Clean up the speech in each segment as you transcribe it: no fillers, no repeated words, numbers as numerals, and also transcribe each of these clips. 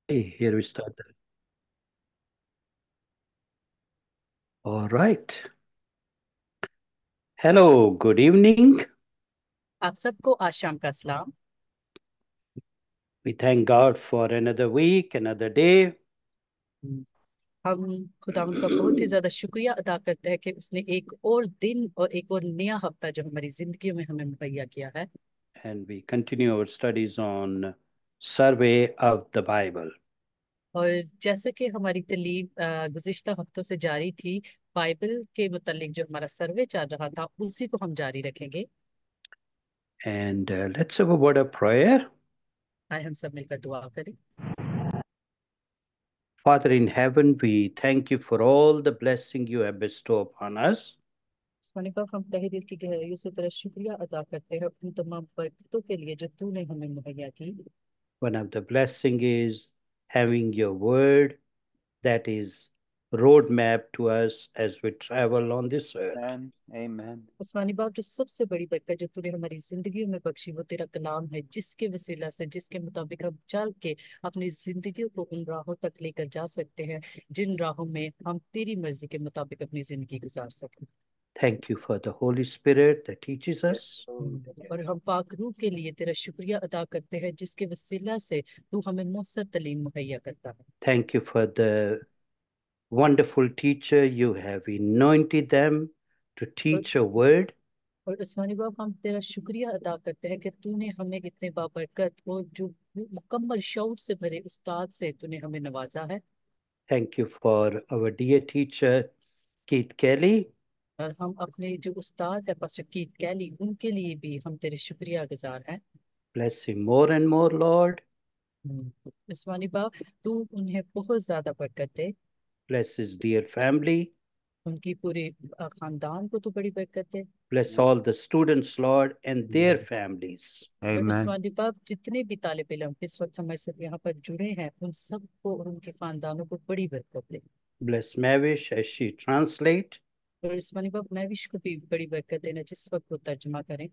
Hey, here we start. All right. Hello, good evening. आप सबको आज शाम का सलाम। We thank God for another week, another day. हम खुदावंद का बहुत ही ज्यादा शुक्रिया अदा करते हैं कि उसने एक और दिन और एक और नया हफ्ता जो हमारी जिंदगियों में हमें मुहैया किया है। And we continue our studies on survey of the Bible. और जैसे कि हमारी तालीम गुज़िश्ता हफ्तों से जारी थी, बाइबल के मुतालिक जो हमारा सर्वे चल रहा था उसी को हम जारी रखेंगे। And let's have a word of prayer. आए हम सब मिलकर दुआ करें। Father in heaven, we thank you for all the blessing you have bestowed upon us. स्वामी बाप, हम तहे दिल की गहराइयों से तेरा शुक्रिया अदा करते हैं उन तमाम बरकतों के लिए जो तूने हमें मुहैया की। One of the blessing is having your word that is roadmap to us as we travel on this earth. Amen. Amen. उस्मानी बाप, जो सबसे बड़ी बरकत जो तूने हमारी जिंदगी में बख्शी वो तेरा कलाम है, जिसके वसीला से जिसके मुताबिक हम चल के अपनी जिंदगियों को उन राहों तक लेकर जा सकते हैं जिन राहों में हम तेरी मर्जी के मुताबिक अपनी जिंदगी गुजार सकें। Thank you for the Holy Spirit that teaches us. Oh, और yes. हम पाक रूह के लिए तेरा शुक्रिया अदा करते हैं जिसके वसीला से तू हमें मौसर तलीम मुहैया करता है। Thank you for the wonderful teacher. You have anointed them to और teach a word. और उस्मानी बाप, हम तेरा शुक्रिया अदा करते हैं कि तूने हमें इतने बाबरकत और जो मुकम्मल शऊर से भरे उस्ताद से तूने हमें नवाजा है। Thank you for our dear teacher, Keith Kelly. और हम अपने जो उस्ताद है पास्टर कीथ कैली, उनके लिए भी हम तेरे शुक्रिया गुजार हैं। Bless him more and more, Lord. इस्मानी बाप, तू उन्हें बहुत ज्यादा बरकत दे। Bless his dear family. उनकी पूरे खानदान को तू बड़ी बरकत दे। Bless all the students, Lord, and their Amen. families. और Amen. इस्मानी बाप, जितने भी तालिब इल्म इस वक्त हमारे साथ यहाँ पर जुड़े हैं उन सबको और उनके खानदानों को बड़ी बरकत दे। Bless Mavish as she translate. और इस्मानी बाप, महविश को भी बड़ी बरकत देना जिस वक्त वो तर्जुमा करें।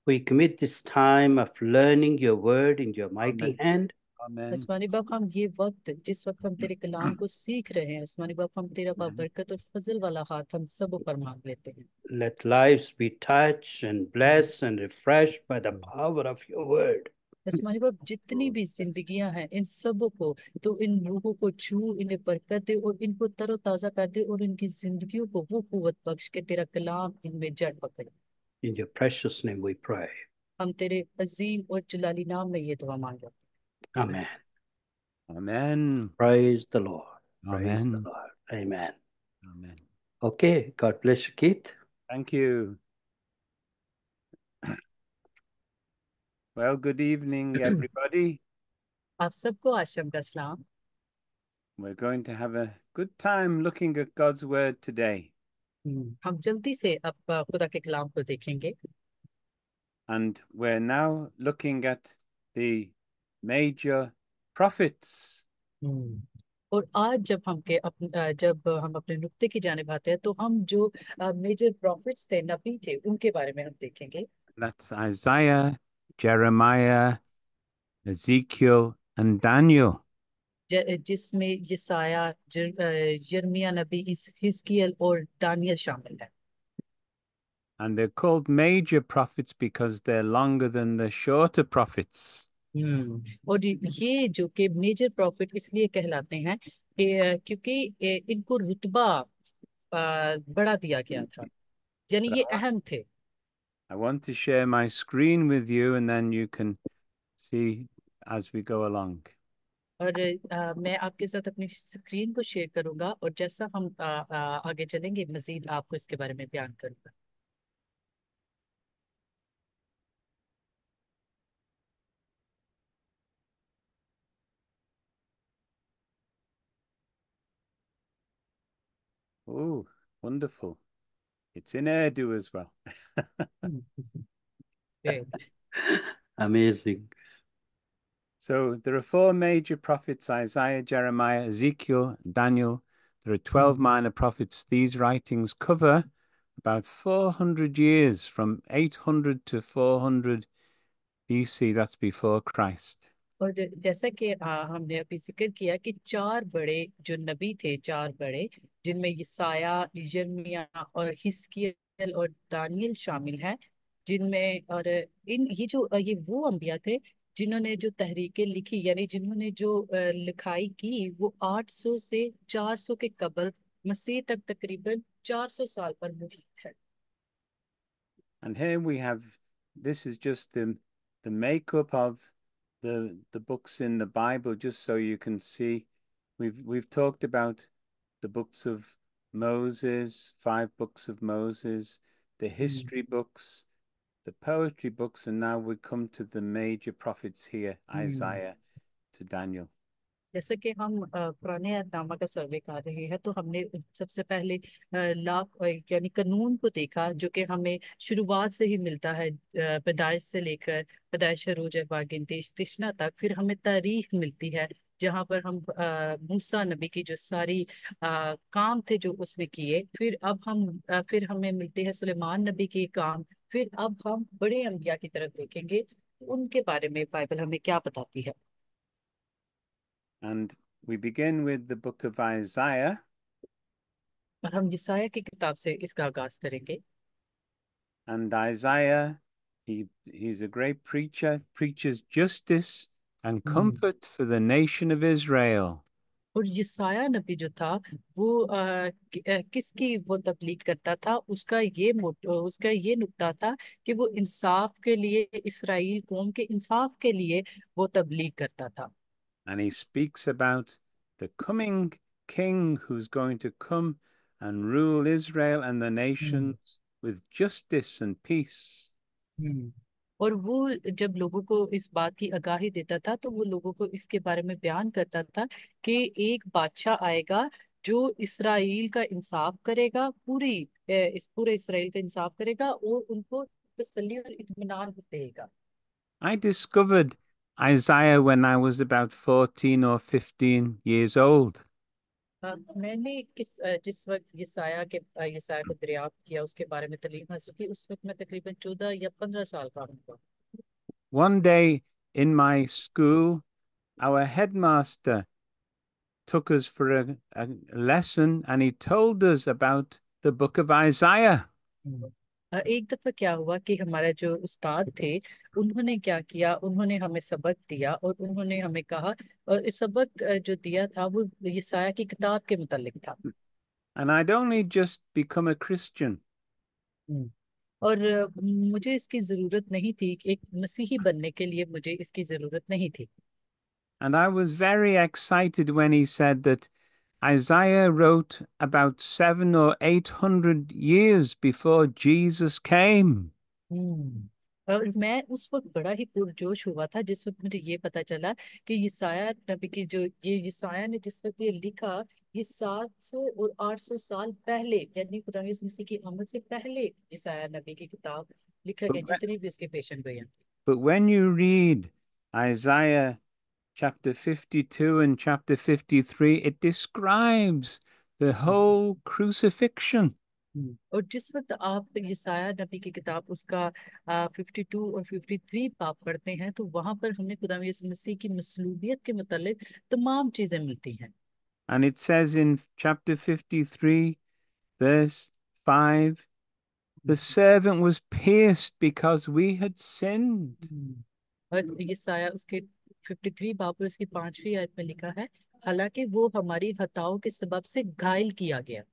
We commit this time of learning your word in your mighty Amen. hand. Amen. आसमानी बाप, हम ये वक्त जिस वक्त हम तेरे कलाम को सीख रहे हैं, आसमानी बाप, हम तेरा Amen. बरकत और फजल वाला हाथ हम सब पर मांग लेते हैं। Let lives be touched and blessed and refreshed by the power of your word. आसमानी बाप, जितनी Oh, भी yes. जिंदगियां हैं इन सबों को तो इन रूहों को छू, इन्हें बरकत दे और इनको तरोताजा कर दे और इनकी जिंदगियों को वो कुव्वत बख्श के तेरा कलाम इनमें जड़ पकड़े। In your precious name we pray. हम तेरे अजीम और जलाली नाम में ये दुआ मांग रहे Amen. Amen. Praise the Lord. Praise the Amen. Lord. Amen. Amen. Okay. God bless you, Keith. Thank you. Well, good evening, everybody. आप सबको आशम का सलाम। We're going to have a good time looking at God's word today. हम जल्दी से अब खुदा के कलाम को देखेंगे। And we're now looking at the major prophets. और आज जब हम अपने नुक्ते की जानिब आते हैं तो हम जो मेजर प्रॉफिट्स थे, नबी थे, उनके बारे में हम देखेंगे। That's Isaiah, Jeremiah, Ezekiel, and Daniel. जिसमें यसाया, यिर्मयाह नबी, हिजकिय्याह और दानियल शामिल है। And they're called major prophets because they're longer than the shorter prophets. और ये जो कि मेजर प्रॉफिट इसलिए कहलाते हैं कि क्योंकि इनको रुतबा बढ़ा दिया गया था, यानी But ये अहम थे। I want to share my screen with you, and then you can see as we go along. और मैं आपके साथ अपनी स्क्रीन को शेयर करूंगा और जैसा हम आगे चलेंगे मजीद आपको इसके बारे में बयान करूंगा। Oh, wonderful. It's in Urdu as well. Great. Amazing. So there are four major prophets: Isaiah, Jeremiah, Ezekiel, Daniel. There are 12 minor prophets. These writings cover about 400 years, from 800 to 400 BC. That's before Christ. और जैसा कि हमने अभी जिक्र किया कि चार बड़े जो नबी थे, चार बड़े, जिनमें यसाया, यिर्मयाह और हिजकिय्याह और दानियल शामिल हैं, जिनमें और इन ये वो अंबिया थे जिन्होंने जो तहरीकें लिखी, यानी जिन्होंने जो लिखाई की, वो 800 से 400 के कबल मसीह तक तकरीबन 400 साल पर मुहित है। And here we have, this is just the makeup of the books in the Bible, just so you can see. We've talked about the books of Moses, 5 books of Moses, the history books, the poetry books, and now we come to the major prophets here, Isaiah to Daniel. जैसे कि हम पुराने अहदनामा का सर्वे कर रहे हैं, तो हमने सबसे पहले यानी कानून को देखा, जो कि हमें शुरुआत से ही मिलता है, पैदाइश से लेकर पैदाइश रोज बागिंदेश तिश्ना तक। फिर हमें तारीख मिलती है, जहाँ पर हम मूसा नबी की जो सारी काम थे जो उसने किए। फिर हमें मिलते हैं सुलेमान नबी के काम। फिर अब हम बड़े अंबिया की तरफ देखेंगे, उनके बारे में बाइबल हमें क्या बताती है। And we begin with the book of Isaiah. और हम यसाया की किताब से इसका आगाज करेंगे। And Isaiah, he's a great preacher, preaches justice and comfort for the nation of Israel. और यसाया नबी जो था, वो किसकी वो तबलीग करता था, उसका ये नुक्ता था कि वो इंसाफ के लिए, इसराइल कौम के इंसाफ के लिए वो तबलीग करता था। And he speaks about the coming king who's going to come and rule Israel and the nations with justice and peace. हम्म। और वो जब लोगों को इस बात की आगाही देता था, तो वो लोगों को इसके बारे में बयान करता था कि एक बादशाह आएगा जो इसराइल का इंसाफ करेगा, इस पूरे इसराइल का इंसाफ करेगा और उनको तसल्ली और इत्मीनान देगा। I discovered Isaiah when I was about 14 or 15 years old. मैंने जिस वक्त यसाया को दरियाफ्त किया, उसके बारे में तालीम हासिल की, उस वक्त मैं तकरीबन 14 या 15 साल का हूँ। One day in my school, our headmaster took us for a lesson and he told us about the book of Isaiah. एक दफा क्या हुआ कि हमारा जो उस्ताद थे, उन्होंने क्या किया, उन्होंने हमें सबक दिया और उन्होंने हमें कहा, और इस सबक जो दिया था वो यसाया की किताब के मुतालिक था। And I'd only just become a Christian. हम्म। और मुझे इसकी जरूरत नहीं थी, एक मसीही बनने के लिए मुझे इसकी जरूरत नहीं थी। And I was very excited when he said that Isaiah wrote about 700 or 800 years before Jesus came. और मैं उस वक्त बड़ा ही पुरजोश हुआ था जिस वक्त मुझे ये पता चला कि यसाया नबी की जो ये यसाया ने जिस वक्त ये लिखा, ये 700 और 800 साल पहले, यानी खुदा यीशु मसीह की आमद से पहले यसाया नबी की किताब लिखा But गया, when, जितनी भी उसके पेशन गोइयां थी। but when you read Isaiah chapter 52 and chapter 53, it describes the whole crucifixion. और जिस वक्त आप यसाया नबी की किताब उसका 52 और 53 पाप पढ़ते हैं, तो वहां पर हमें खुदा यीशु मसीह की मसलूबियत के मुतालिक तमाम चीजें मिलती हैं। And it says in chapter 53, verse 5, the servant was pierced because we had sinned. और यसाया उसके 53 बाब और उसकी 5वीं आयत में लिखा है, हालांकि वो हमारी खताओं के सबब से घायल किया गया,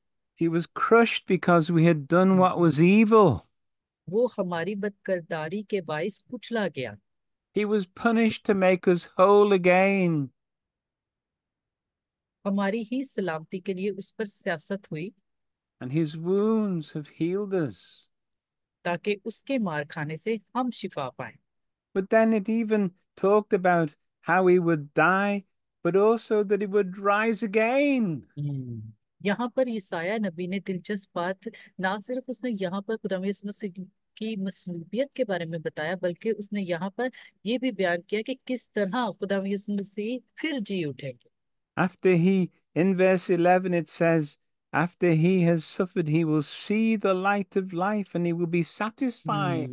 He was crushed because we had done what was evil. वो हमारी बदकिरदारी के बाइस कुचला गया, He was punished to make us whole again. हमारी ही सलामती के लिए उस पर सियासत हुई, And his wounds have healed us. ताकि उसके मार खाने से हम शिफा पाएं। But then it even talked about how he would die, but also that he would rise again. यहाँ पर यसाया नबी ने दिलचस्प बात, ना सिर्फ उसने यहाँ पर खुदा यीशु मसीह की मसलूबियत के बारे में बताया, बल्कि उसने यहाँ पर ये भी बयान किया कि किस तरह खुदा यीशु मसीह फिर जी उठेंगे। In verse 11, it says, after he has suffered, he will see the light of life and he will be satisfied.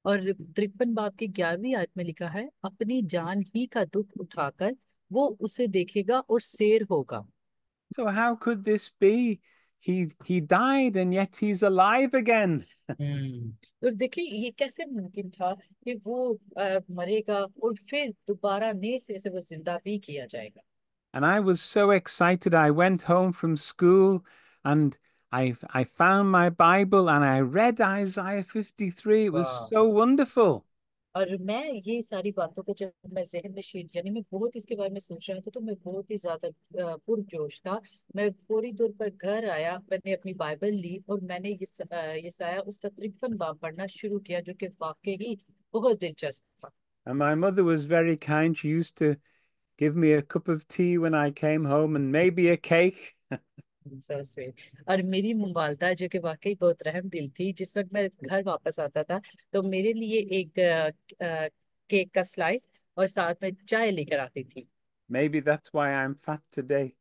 और 53 बाब की 11वीं आयत में लिखा है, अपनी जान ही का दुख उठाकर वो उसे देखेगा और शेर होगा। So how could this be? He died and yet he's alive again. और देखिए ये कैसे मुमकिन था कि वो मरेगा और फिर दोबारा नए सिरे से वो जिंदा भी किया जाएगा। And I was so excited. I went home from school and I found my Bible and I read Isaiah 53. It was वाह। so wonderful. और मैं ये सारी बातों को जब मैं जहन में शीट, यानी मैं बहुत इसके बारे में सोच रहा था, तो मैं बहुत ही ज्यादा पुरजोश था। मैं फौरी तौर पर घर आया, मैंने अपनी बाइबल ली और मैंने यसाया उसका 53 बाब पढ़ना शुरू किया, जो कि वाकई ही बहुत दिलचस्प था। And my mother was very kind. She used to give me a cup of tea when I came home and maybe a cake. So sweet। और मेरी वालदा जो कि वाकई बहुत रहम दिल थी, जिस वक्त मैं घर वापस आता था तो मेरे लिए एक केक का स्लाइस और साथ में चाय लेकर आती थी। Maybe that's why I'm fat today.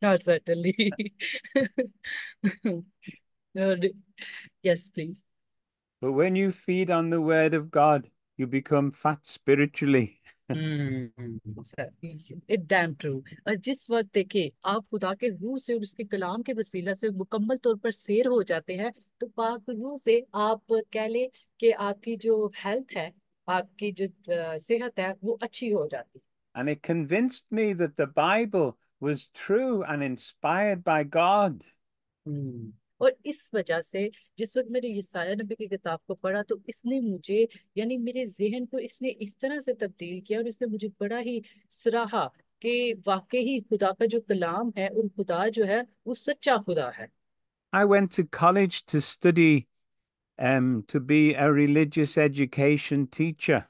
Not certainly। Yes, please। But when you feed on the word of God, you become fat spiritually. Damn true. और जिस वक्त देखे आप खुदा के रूह से और उसके कलाम के वसीला से मुकम्मल तौर पर शेर हो जाते हैं, तो पाक रूह से आप कह ले कि आपकी जो हेल्थ है, आपकी जो सेहत है, वो अच्छी हो जाती है। And it convinced me that the Bible was true and inspired by God. और इस वजह से जिस वक्त मैंने यसाया नबी की किताब को पढ़ा, तो इसने मुझे, यानी मेरे जहन को इसने इस तरह से तब्दील किया और इसने मुझे बड़ा ही सराहा कि वाकई ही खुदा का जो कलाम है और खुदा जो है वो सच्चा खुदा है। I went to college to study to be a religious education teacher.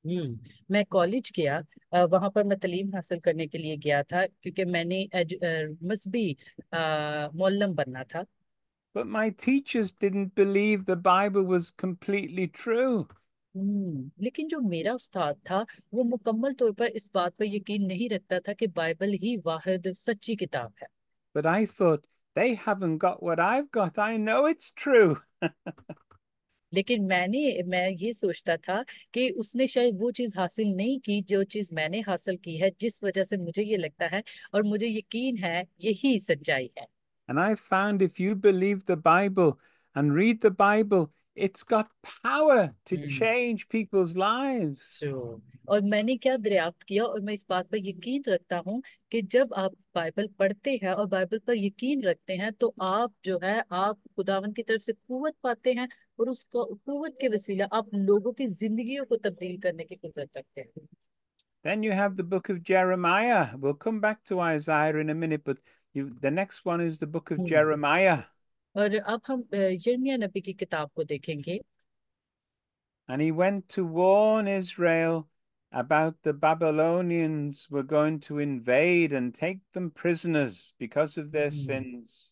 मैं कॉलेज गया, वहां पर मैं तालीम हासिल करने के लिए गया था, क्योंकि मैंने मजहबी मौलम बनना था। But my teachers didn't believe the Bible was completely true. लेकिन जो मेरा उस्ताद था, वो मुकम्मल तौर पर इस बात पर यकीन नहीं रखता था कि बाइबल ही वाहिद सच्ची किताब है। But I thought, they haven't got what I've got. I know it's true. लेकिन मैं ये सोचता था कि उसने शायद वो चीज हासिल नहीं की जो चीज मैंने हासिल की है, जिस वजह से मुझे ये लगता है और मुझे यकीन है यही सच्चाई है। And I found if you believe the Bible and read the Bible, it's got power to hmm. change people's lives. So, और मैंने क्या दरियाफ्त किया, और मैं इस बात पर यकीन रखता हूँ कि जब आप बाइबल पढ़ते हैं और बाइबल पर यकीन रखते हैं, तो आप जो है आप खुदावन की तरफ से कुव्वत पाते हैं, और उस कुव्वत के वसीला आप लोगों की जिंदगियों को तब्दील करने की कुदरत रखते हैं। Then you have the book of Jeremiah. We'll come back to Isaiah in a minute, but the next one is the book of hmm. Jeremiah. और अब हम यिर्मयाह नबी की किताब को देखेंगे। And he went to warn Israel about the Babylonians were going to invade and take them prisoners because of their hmm. sins.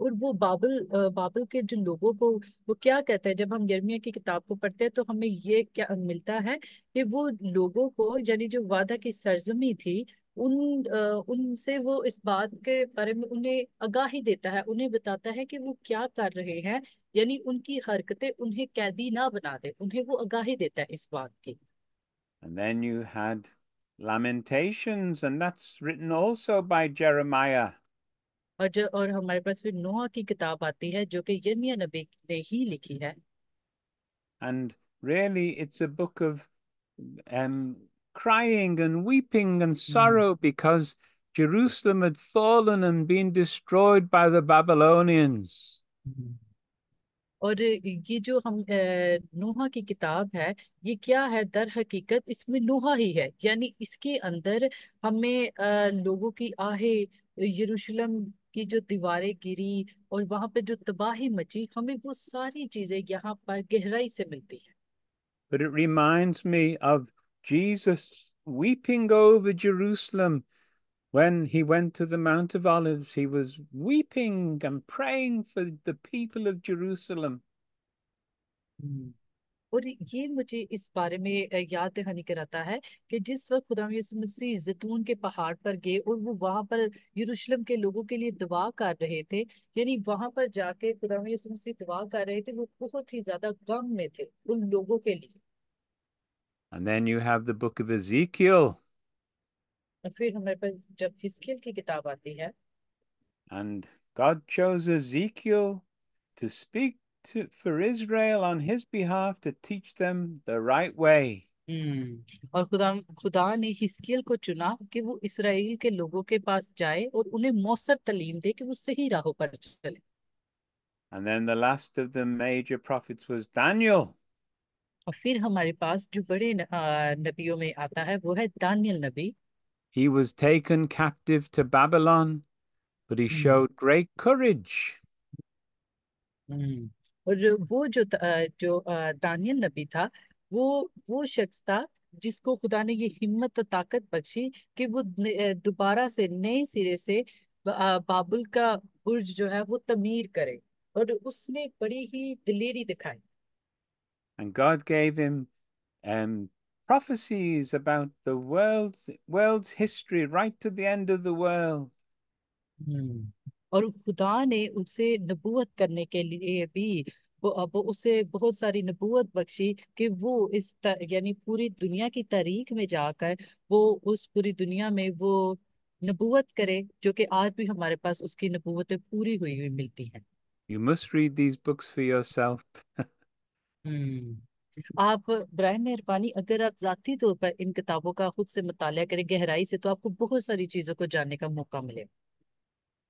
और वो बाबल के जिन लोगों को, वो क्या कहते हैं, जब हम यिर्मयाह की किताब को पढ़ते हैं तो हमें ये क्या मिलता है कि वो लोगों को, यानी जो वादा की सरजमी थी, उनसे वो इस बात के बारे में उन्हें आगाही देता है, उन्हें बताता है कि वो क्या कर रहे हैं, यानी उनकी हरकतें उन्हें कैदी ना बना दे, उन्हें वो आगाही देता है इस बात की। And then you had Lamentations, and that's written also by Jeremiah. और हमारे पास फिर नोहा की किताब आती है, जो कि यिर्मयाह नबी ने ही लिखी है। And really, it's a book of um, crying and weeping and sorrow because Jerusalem had fallen and been destroyed by the Babylonians. हम्म। और ये जो हम नूहा की किताब है, ये क्या है, दर हकीकत इसमें नूहा ही है, यानी इसके अंदर हमें लोगों की आहें, यरूशलेम की जो दीवारें गिरी और वहां पे जो तबाही मची, हमें वो सारी चीजें यहाँ पर गहराई से मिलती है। But it reminds me of Jesus weeping over Jerusalem when he went to the Mount of Olives. He was weeping and praying for the people of Jerusalem. हम्म। और ये मुझे इस बारे में याद दहानी कराता है कि जिस वक्त खुदा यीशु मसीह जैतून के पहाड़ पर गए और वो वहां पर यरूशलेम के लोगों के लिए दुआ कर रहे थे, यानी वहां पर जाके खुदा यीशु मसीह दुआ कर रहे थे, वो बहुत ही ज्यादा गम में थे उन लोगों के लिए। And then you have the book of Ezekiel. और फिर हमारे पास जब हिस्कियल की किताब आती है, And God chose Ezekiel to speak for Israel on his behalf to teach them the right way. और खुदा खुदा ने हिस्कियल को चुना कि वो इसराइल के लोगों के पास जाए और उन्हें मौसर तालीम दे कि वो सही राहों पर चले। And then the last of the major prophets was Daniel. और फिर हमारे पास जो बड़े नबियों में आता है वो है Daniel Nabi. He was taken captive to Babylon, but he hmm showed great courage. हम्म। और जो दानियल नबी था, वो शख्स था जिसको खुदा ने ये हिम्मत और ताकत बख्शी कि वो दोबारा से नए सिरे से बाबुल का बुर्ज जो है वो तमीर करे, और उसने बड़ी ही दिलेरी दिखाई। And God gave him prophecies about the world's history right to the end of the world. और खुदा ने उसे नबूवत करने के लिए भी वो उसे बहुत सारी नबूवत बख्शी कि वो यानी पूरी दुनिया की तारीख में जाकर वो उस पूरी दुनिया में वो नबूवत करे, जो कि आज भी हमारे पास उसकी नबूवतें पूरी हुई हुई मिलती हैं। You must read these books for yourself. आप ब्रायन मेहरबानी, अगर आप जाती तौर पर इन किताबों का खुद से मुताला करें गहराई से, तो आपको बहुत सारी चीजों को जानने का मौका मिले।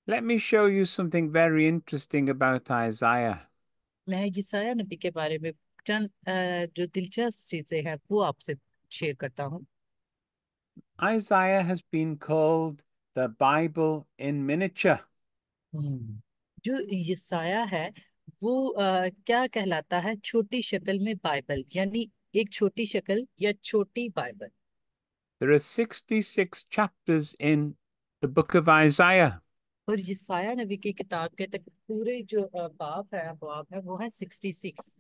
Let me show you something very interesting about Isaiah. मैं यसाया नबी के बारे में चंद जो दिलचस्प चीजें हैं वो आपसे शेयर करता हूँ। Isaiah has been called the Bible in miniature. जो यसाया है वो क्या कहलाता है? छोटी शक्ल में बाइबल, यानी एक छोटी शक्ल या छोटी Bible. There are 66 chapters in the book of Isaiah. और यसाया नबी की किताब के तक पूरे जो बाब है वो है 66।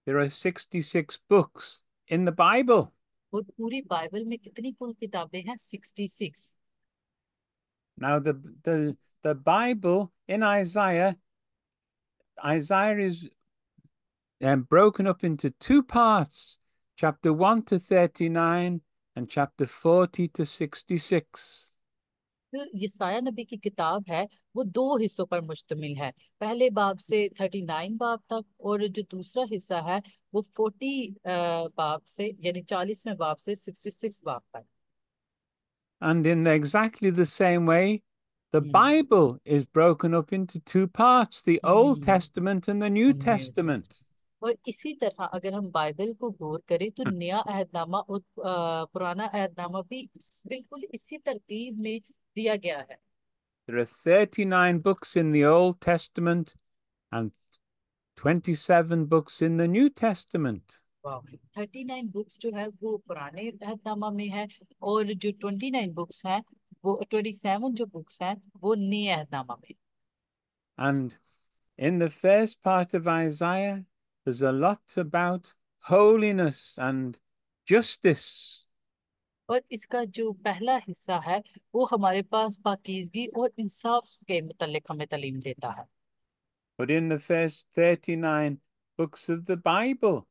There are 66 books in the Bible. और पूरी बाइबल में कितनी कुल किताबें हैं? 66। Now, the Bible in Isaiah is broken up into two parts, chapter 1 to 39 and chapter 40 to 66. जो यसाया नबी की किताब है वो दो हिस्सों पर मुश्तमिल है, पहले बाब से 39 बाब तक, और जो दूसरा हिस्सा है वो 40 बाब से यानी 40वें बाब से 66 बाब तक। And in exactly the same way, the hmm Bible is broken up into two parts, the Old hmm. Testament and the New new test Testament. और इसी तरह अगर हम बाइबल को गौर करें तो नया अहदनामा और पुराना अहदनामा भी बिल्कुल इसी तरतीब में दिया गया है। There are 39 books in the Old Testament and 27 books in the New Testament. वाह। 39 बुक्स जो है वो पुराने अहदनामा में है, और जो 29 बुक्स हैं वो 27 जो बुक्स हैं वो नए अहदनामा में। And in the first part of Isaiah, there's a lot about holiness and justice. और इसका जो पहला हिस्सा है वो हमारे पास पाकीज़गी और इंसाफ के मुतालिक हमें तालीम देता है। But in the first 39 books of the Bible,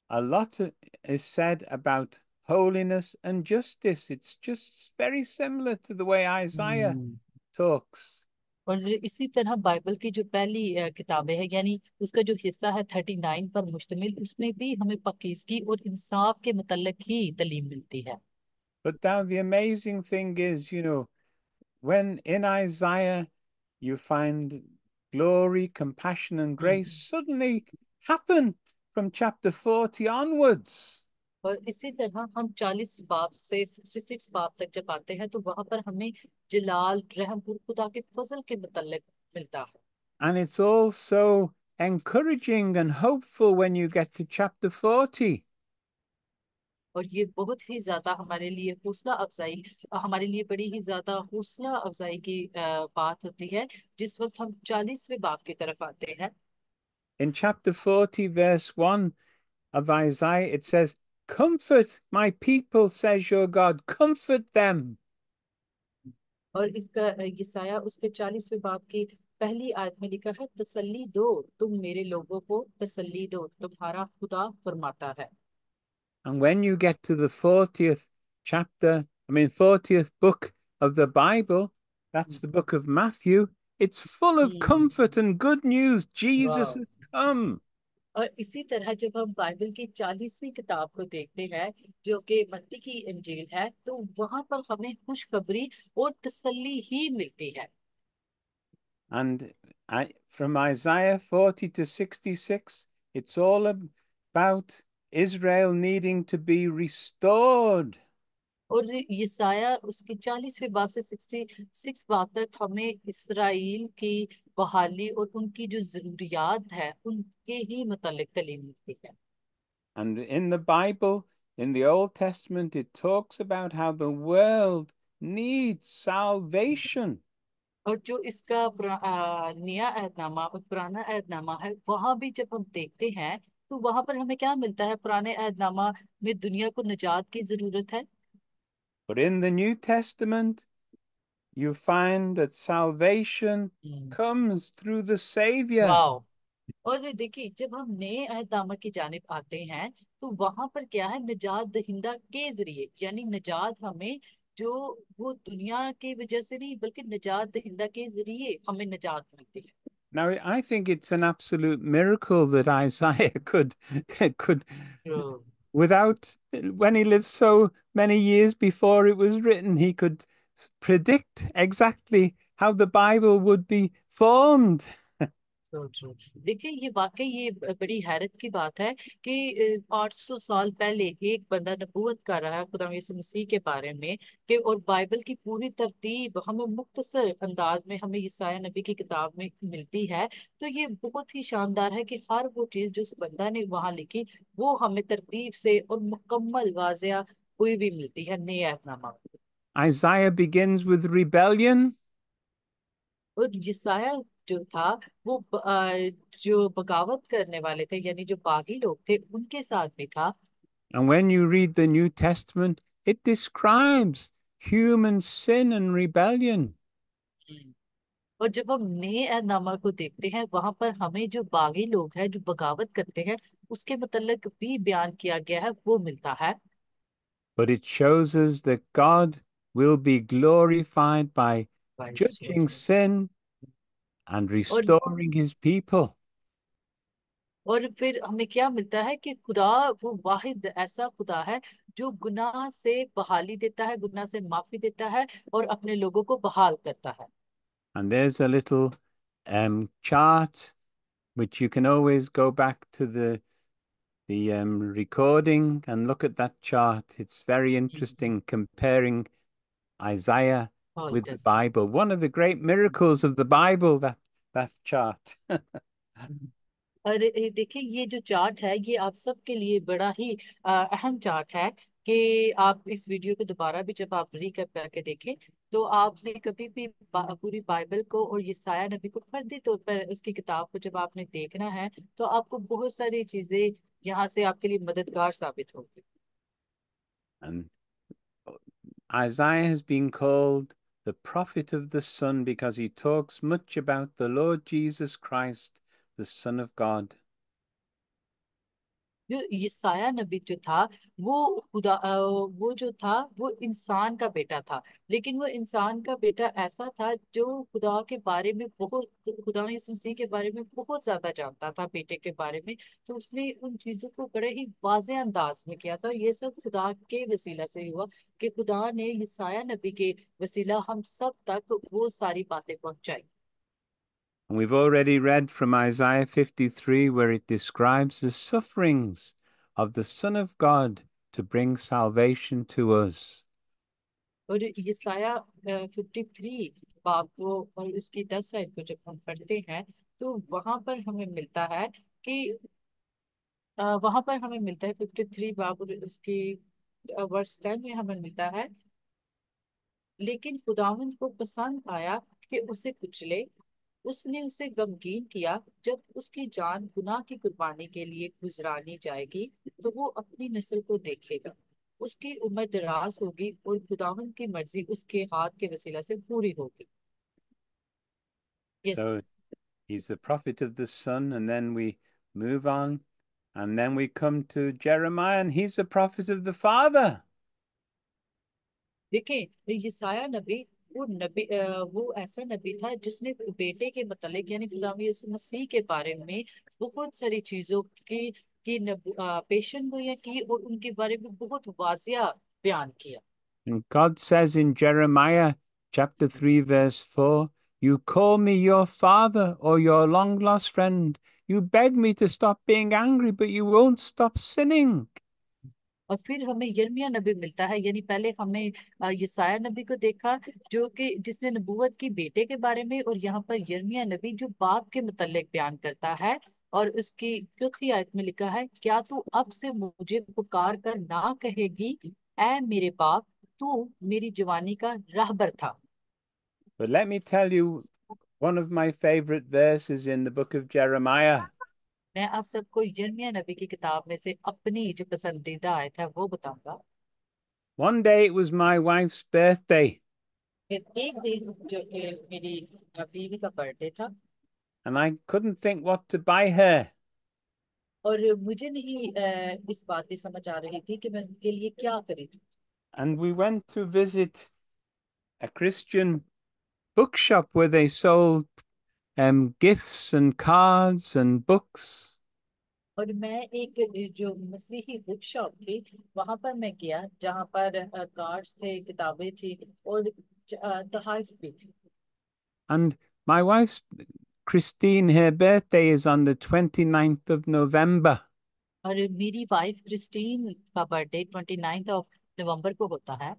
a lot is said about holiness and justice. It's just very similar to the way Isaiah hmm. talks. और इसी तरह बाइबल की जो पहली किताबें हैं, यानी उसका जो हिस्सा है 39 पर मुश्तमिल, उसमें भी हमें पाकीज़गी और इंसाफ के मुतालिक ही तालीम मिलती है। But now the amazing thing is, when in Isaiah you find glory, compassion, and grace suddenly happen from chapter 40 onwards. और इसी तरह हम 40 बाब से 66 बाब तक जब आते हैं तो वहां पर हमें जलाल, रहम और खुदा के फजल के मुतल्लिक मिलता है। And it's all so encouraging and hopeful when you get to chapter 40. और ये बहुत ही ज्यादा हमारे लिए हौसला अफजाई, हमारे लिए बड़ी ही ज्यादा हौसला अफजाई की बात होती है जिस वक्त हम 40वें बाब की तरफ आते हैं। In chapter 40, verse 1, of Isaiah, it says, "Comfort my people," says your God. Comfort them. और इसका यसाया उसके 40वें बाब की पहली आयत में लिखा है, तसल्ली दो, तुम मेरे लोगों को तसल्ली दो, तुम्हारा खुदा फरमाता है। And when you get to the 40th chapter, 40th book of the Bible, that's the book of Matthew, it's full of hmm. comfort and good news. Jesus वाह। has come. और इसी तरह जब हम बाइबल की 40वीं किताब को देखते हैं, जो कि मत्ती की इंजील है, तो वहां पर हमें खुशखबरी और तसल्ली ही मिलती है। And from Isaiah 40 to 66, it's all about Israel needing to be restored. और यसाया उसकी 40वें बाब से 66 बाब तक हमें इसराइल की बहाली और उनकी जो जरूरियात है उनके ही मुतालिक तालीम मिलती है। And in the Bible, in the Old Testament, it talks about how the world needs salvation. और जो इसका नया अहदनामा और पुराना अहदनामा है, वहां भी जब हम देखते हैं तो वहां पर हमें क्या मिलता है? पुराने अहदनामा में दुनिया को निजात की जरूरत है। But in the New Testament, you find that salvation hmm. comes through the Savior. वाह। और ये देखिए, जब हम नए अहदनामा की जानिब आते हैं तो वहां पर क्या है? निजात दहिंदा के जरिए, यानी निजात हमें जो वो दुनिया की वजह से नहीं बल्कि निजात दहिंदा के जरिए हमें निजात मिलती है। Now, I think it's an absolute miracle that Isaiah could, तो without, when he lived so many years before it was written, he could predict exactly how the Bible would be formed. सोच रहे हो। देखिए, ये वाकई ये बड़ी हैरत की बात है कि 800 साल पहले एक बंदा नबूवत कर रहा है खुदा यीशु मसीह के बारे में, कि और बाइबल की पूरी तरतीब हमें मुख्तसर अंदाज में हमें यसाया नबी की किताब में मिलती है। तो ये बहुत ही शानदार है कि हर वो चीज जो उस बंदा ने वहां लिखी वो हमें तरतीब से और मुकम्मल वाजिया हुई भी मिलती है नए ऐतनामा में। Isaiah begins with rebellion. और यसाया जो था वो जो बगावत करने वाले थे, यानी जो बागी लोग थे, उनके साथ भी था। And when you read the New Testament, it describes human sin and rebellion. हम्म। और जब हम नए ऐतनामा को देखते हैं, वहां पर हमें जो बागी लोग हैं जो बगावत करते हैं उसके मतलब भी बयान किया गया है, वो मिलता है। But it shows us that God will be glorified by judging sin and और restoring his people. और फिर हमें क्या मिलता है कि खुदा वो वाहिद ऐसा खुदा है जो गुनाह से बहाली देता है, गुनाह से माफी देता है और अपने लोगों को बहाल करता है। And there's a little chart which you can always go back to the recording and look at that chart. It's very interesting comparing Isaiah Paul with the does. Bible. One of the great miracles of the Bible, that chart. और देखिए, ये जो chart है ये आप सबके लिए बड़ा ही अहम चार्ट है कि आप इस वीडियो को दोबारा भी जब आप रिकैप करके देखें तो आपने कभी भी पूरी बाइबल को और यसाया नबी को फर्दी तौर पर उसकी किताब को जब आपने देखना है तो आपको बहुत सारी चीजें यहाँ से आपके लिए मददगार साबित होगी। And Isaiah has been called the prophet of the Son because he talks much about the Lord Jesus Christ, the Son of God. जो यसाया नबी जो था वो वो जो था वो इंसान का बेटा था, लेकिन वो इंसान का बेटा ऐसा था जो खुदा के बारे में बहुत, खुदा यीशु मसीह के बारे में बहुत ज्यादा जानता था, बेटे के बारे में। तो उसने उन चीजों को बड़े ही वाज़ेह अंदाज में किया था। ये सब खुदा के वसीला से हुआ कि खुदा ने यसाया नबी के वसीला हम सब तक वो सारी बातें पहुंचाई। And we've already read from Isaiah 53, where it describes the sufferings of the Son of God to bring salvation to us. और यसाया 53 बाब को और उसकी 10 आयत को जब हम पढ़ते हैं तो वहां पर हमें मिलता है कि वहां पर हमें मिलता है 53 बाब और उसकी वर्ष 10 में हमें मिलता है, लेकिन खुदावंद को पसंद आया कि उसे कुचले उसने उसे गमगीन किया, जब उसकी जान गुनाह की कुर्बानी के लिए गुजरानी जाएगी तो वो अपनी नस्ल को देखेगा। उसकी उम्र दराज होगी और खुदावंद की मर्जी उसके हाथ के वसीला से पूरी होगी। Yes. So he's the prophet of the Son, and then we move on, and then we come to Jeremiah, and he's the prophet of the Father. देखें, यसाया नबी वो ऐसा नबी था जिसने बेटे के मतलब यानी खुदा यीशु मसीह के बारे में बहुत सारी चीजों की पेशन गोइयां की और उनके बारे में बहुत वाजिया बयान किया। And God says in Jeremiah chapter 3, verse 4, you call me your father or your long lost friend. You beg me to stop being angry, but you won't stop sinning. और फिर हमें यिर्मयाह नबी मिलता है, यानी पहले हमें यसाया नबी को देखा जो कि जिसने नबूवत की बेटे के बारे में, और यहाँ पर यिर्मयाह नबी जो बाप के मुतल्लिक बयान करता है। और उसकी चौथी आयत में लिखा है, क्या तू अब से मुझे पुकार कर ना कहेगी, ऐ मेरे बाप, तू मेरी जवानी का राहबर था। But let me tell you one of my favorite verses in the book of Jeremiah. मैं आप सबको यिर्मयाह नबी की किताब में से अपनी जो पसंदीदा आयत है वो बताऊंगा। One day it was my wife's birthday, फिर एक दिन जो कि मेरी बीवी का बर्थडे था, and I couldn't think what to buy her. और मुझे नहीं इस बात की समझ आ रही थी कि मैं उनके लिए क्या खरीदूं। And we went to visit a Christian bookshop where they sold gifts and cards and books. और मैं एक जो मसीही बुक शॉप थी वहां पर मैं गया, जहाँ पर कार्ड्स थे, किताबें थी और तोहफे भी थे। And my wife's, Christine, her birthday is on the 29th of November. और मेरी वाइफ क्रिस्टीन का बर्थडे 29 नवंबर को होता है।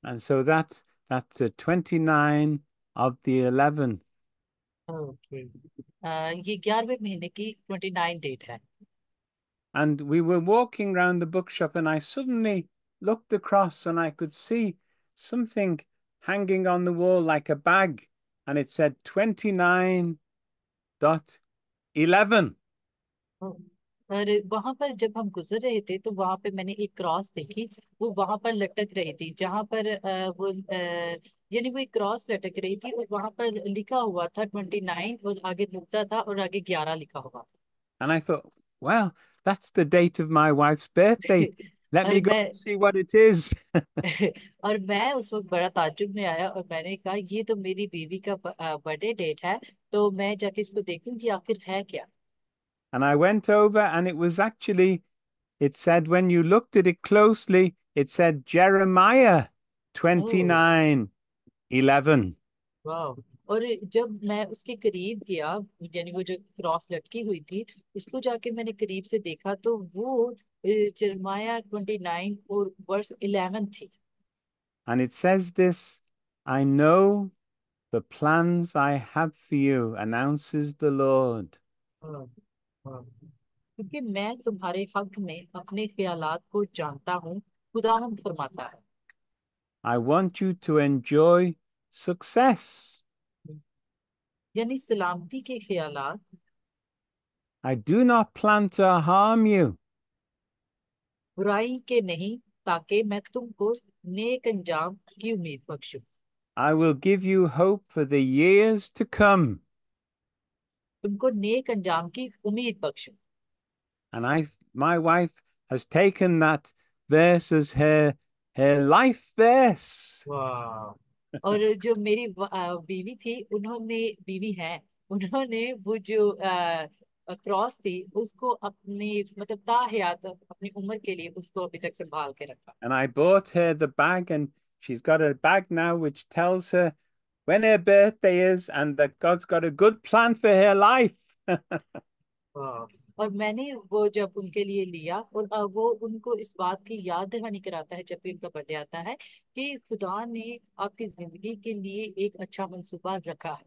And so that's a 29 of the 11th. Okay. ये 11वें महीने की 29 डेट है। And we were walking around the bookshop, and I suddenly looked across and I could see something hanging on the wall like a bag, and it said 29.11. और वहां पर जब हम गुजर रहे थे तो वहां पे मैंने एक क्रॉस देखी, वो वहां पर लटक रही थी, जहां पर यानी वो एक क्रॉस लटक रही थी और वहां पर लिखा हुआ था 29 और आगे नुक्ता था और आगे 11 लिखा हुआ And I thought, well, that's the date of my wife's birthday. Let और me go मैं and see what it is. और मैं उस वक्त बड़ा ताज्जुब में आया और मैंने कहा ये तो मेरी बीवी का बर्थडे डेट है, तो मैं जाके इसको देखूंगी आखिर है क्या। And I went over, and it was actually, it said, when you looked at it closely, it said Jeremiah ओह 29:11. वाह। और जब मैं उसके करीब गया, यानी वो जो क्रॉस लटकी हुई थी उसको जाके मैंने करीब से देखा तो वो जरमाया 29 और वर्स 11 थी। And it says this, I know the plans I have for you, announces the Lord. हाँ, हाँ। क्योंकि मैं तुम्हारे हक में अपने ख्यालात को जानता हूँ, खुदावंद फरमाता है। I want you to enjoy success. यानी सलामती के ख्यालात, I do not plan to harm you. बुराई के नहीं, ताकि मैं तुमको नेक अंजाम की उम्मीद बख्शूं। I will give you hope for the years to come. तुमको नेक अंजाम की उम्मीद बख्शूं। And my wife has taken that verse as her life verse. वाह। और जो मेरी बीवी थी, उन्होंने बीवी है, उन्होंने वो जो क्रॉस थी उसको अपनी मतलब ताहयात अपनी उम्र के लिए उसको अभी तक संभाल के रखा। And I bought her the bag, and she's got a bag now which tells her when her birthday is and that God's got a good plan for her life. वाह। और मैंने वो जब उनके लिए लिया और वो उनको इस बात की याद दहानी कराता है जब भी उनका बर्थडे आता है कि खुदा ने आपकी जिंदगी के लिए एक अच्छा मंसूबा रखा है।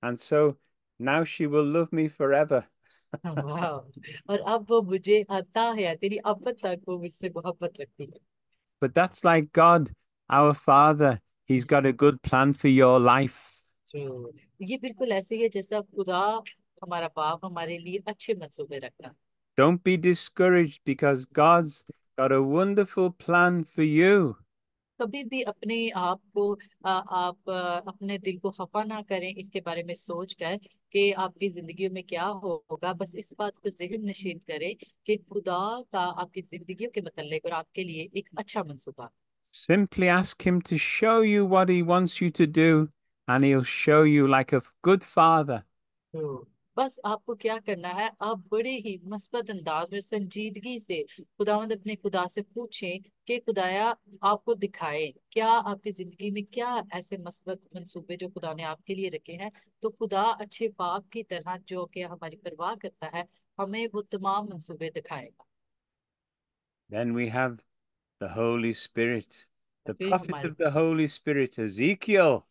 And so now she will love me forever. वाह। और अब वो मुझे आता है, तेरी अब तक वो मुझसे मोहब्बत रखती है। But that's like God, our Father. He's got a good plan for your life. तो ये बिल्कुल ऐसे ही है जैसा खुदा हमारा बाप हमारे लिए अच्छे मंसूबे रखता है। Don't be discouraged because God's got a wonderful plan for you. कभी भी अपने आप को आप अपने दिल को खफा ना करें इसके बारे में सोच कर कि आपकी जिंदगी में क्या होगा। बस इस बात को जहन नशीन करें कि खुदा का आपकी जिंदगी के मतलब और आपके लिए एक अच्छा मंसूबा। Simply ask Him to show you what He wants you to do, and He'll show you like a good father. तो बस आपको क्या करना है, आप बड़े ही मस्बत अंदाज में संजीदगी से खुदावंद अपने खुदा से पूछें कि खुदाया आपको दिखाए क्या आपकी जिंदगी में क्या ऐसे मस्बत मंसूबे जो खुदा ने आपके लिए रखे हैं। तो खुदा अच्छे बाप की तरह जो कि हमारी परवाह करता है हमें वो तमाम मंसूबे दिखाएगा। Then we have the Holy Spirit, और the फिर prophet हमारे of the Holy Spirit, Ezekiel.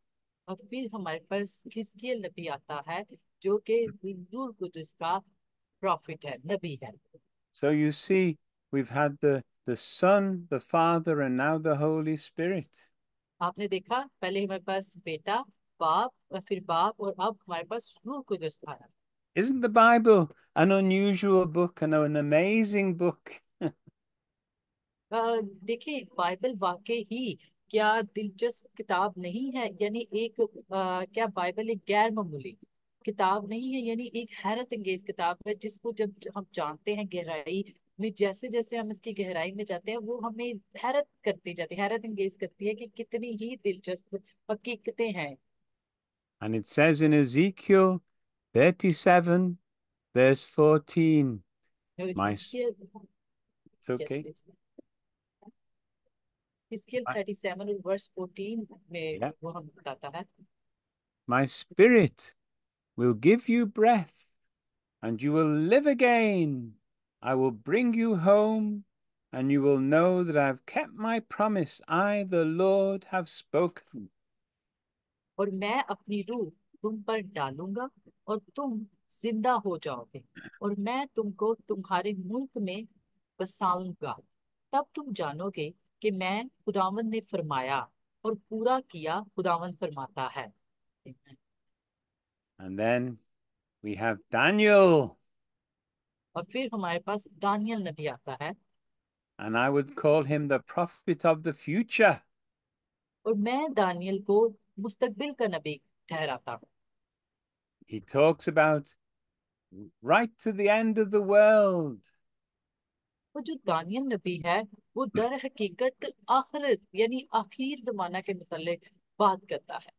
और फिर हमारे पास हिजकिय्याह नबी आता है जो कि रूह कुदस का प्रॉफिट है, नबी है। So you see, we've had the Son, the Father, and now the Holy Spirit. आपने देखा पहले हमारे पास बेटा बाप और फिर बाप और अब हमारे पास रूह कुदस आया। Isn't the Bible an unusual book and an amazing book? देखिए बाइबल वाकई ही क्या दिलचस्प किताब नहीं है, यानी एक क्या बाइबल एक गैर मामूली किताब नहीं है, यानी एक हैरत अंगेज किताब है जिसको जब हम जानते हैं गहराई में, जैसे जैसे हम इसकी गहराई में जाते हैं वो हमें हैरत करती जाती है, हैरत अंगेज करती है कि कितनी ही दिलचस्प हकीकतें हैं। And it says in Ezekiel 37, verse 14, और my, इसके it's okay. हिजकिय्याह My, 37 और वर्स 14 में yeah, वो हम बताता है। my spirit will give you breath and you will live again. I will bring you home and you will know that I've kept my promise. I, the Lord, have spoken. और मैं अपनी रूह तुम पर डालूंगा और तुम जिंदा हो जाओगे और मैं तुमको तुम्हारे मुल्क में बसाऊंगा। तब तुम जानोगे कि मैं खुदावंद ने फरमाया और पूरा किया, खुदावंद फरमाता है। And then we have Daniel, और फिर हमारे पास दानियल नबी आता है and I would call him the prophet of the future. और मैं दानियल को मुस्तकबिल का नबी ठहराता हूँ। He talks about right to the end of the world. वो जो दानियल नबी है वो दर हकीकत आखिरत यानी आखिर जमाना के मुतालिक बात करता है।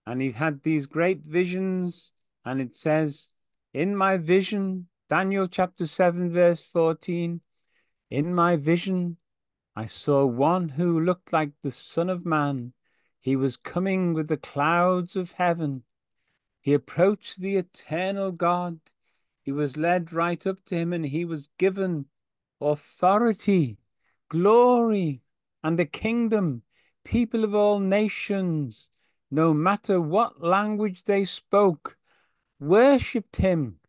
And he had these great visions, and it says, in my vision, Daniel chapter 7, verse 14, in my vision, I saw one who looked like the Son of Man. He was coming with the clouds of heaven. He approached the eternal God. He was led right up to him, and he was given authority, glory, and a kingdom. People of all nations, no matter what language they spoke, worshipped him.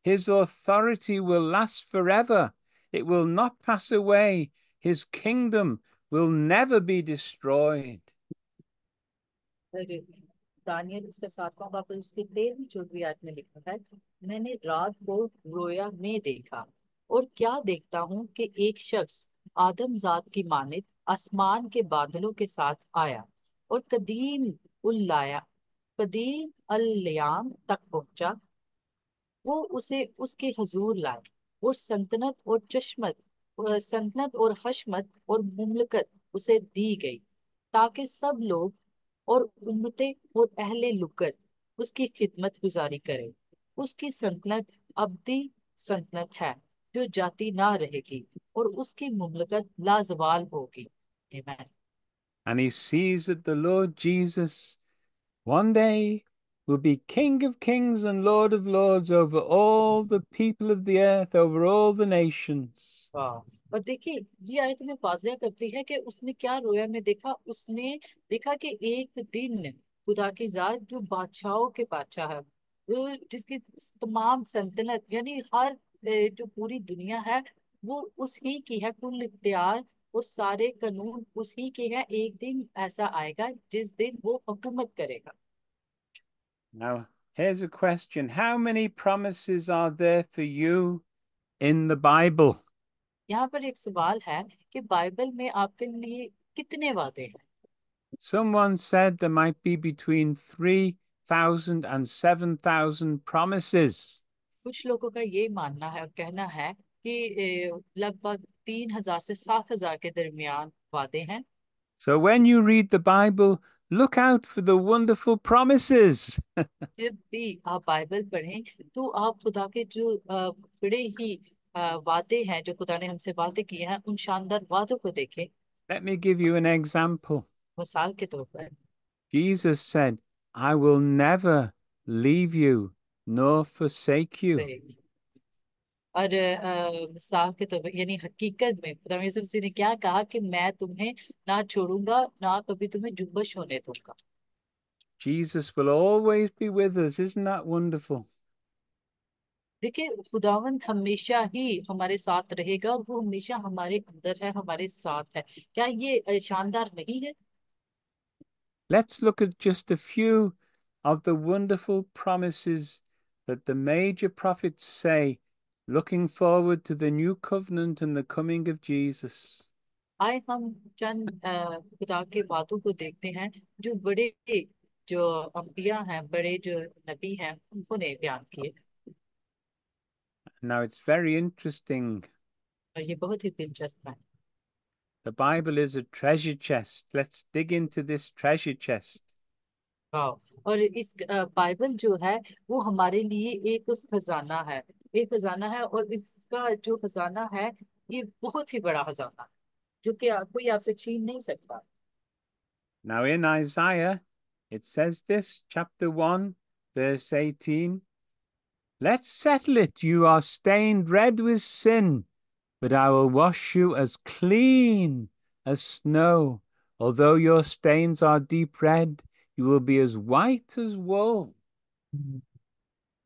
His authority will last forever, it will not pass away. His kingdom will never be destroyed. Daniel उसका 7वां बाप उसकी 13वीं 14वीं आयत में लिखा है, मैंने रात को रोया में देखा और क्या देखता हूँ कि एक शख्स आदमजात की मानित आसमान के बादलों के साथ आया और कदीम अल-लयाम तक पहुंचा। वो उसे उसके हुजूर लाए और सल्तनत और हशमत और मुमलकत उसे दी गई ताकि सब लोग और उम्मतें और अहले लुकत उसकी खिदमत गुजारी करें। उसकी सल्तनत अब्दी सल्तनत है जो जाती ना रहेगी और उसकी मुमलकत लाजवाल होगी। आमीन। And he sees that the Lord Jesus one day will be King of kings and Lord of lords over all the people of the earth, over all the nations. वाह। और देखिए ये आयत में वाज़िया करती है कि उसने क्या रोया में देखा, उसने देखा कि एक दिन खुदा की जात जो बादशाहों के बादशाह है, वो जिसकी तमाम सल्तनत यानी हर जो पूरी दुनिया है वो उसी की है, कुल इख्तियार और सारे कानून उसी के हैं। एक दिन ऐसा आएगा जिस दिन वो हुकूमत करेगा। Now, here's a question. How many promises are there for you in the Bible? यहाँ पर एक सवाल है कि बाइबल में आपके लिए कितने वादे हैं। Someone said there might be between 3,000 and 7,000 promises. कुछ लोगों का ये मानना है और कहना है कि लगभग 3,000 से 7,000 के दरमियान वादे हैं। So when you read the Bible, look out for the wonderful promises. जब भी आप बाइबल पढ़ें तो आप खुदा के जो बड़े ही वादे हैं, जो खुदा ने हमसे वादे किए हैं, उन शानदार वादों को देखें। Let me give you an example. मिसाल के तौर पर Jesus said, I will never leave you nor forsake you. से और मिसाल के तौर पर यानी हकीकत में खुदा यीशु मसीह ने क्या कहा कि मैं तुम्हें ना छोड़ूंगा, ना कभी तुम्हें जुम्बश होने दूंगा। Jesus will always be with us. Isn't that wonderful? देखिए, खुदावंद हमेशा ही हमारे साथ रहेगा और वो हमेशा हमारे अंदर है, हमारे साथ है। क्या ये शानदार नहीं है? Let's look at just a few of the wonderful promises that the major prophets say, looking forward to the new covenant and the coming of Jesus. आए हम चंद खुदा के बातों को देखते हैं जो बड़े जो अंबिया हैं, बड़े जो नबी हैं, उन्होंने बयान किए। Now, it's very interesting. और ये बहुत ही दिलचस्प है। The Bible is a treasure chest. Let's dig into this treasure chest. वाह। और इस बाइबल जो है वो हमारे लिए एक खजाना है, एक खजाना है। और इसका जो खजाना है ये बहुत ही बड़ा खजाना है जो कि कोई आपसे छीन नहीं सकता। Now, in Isaiah, it says this, chapter 1, verse 18. Let's settle it. You are stained red with sin, but I will wash you as clean as snow. Although your stains are deep red, you will be as white as wool.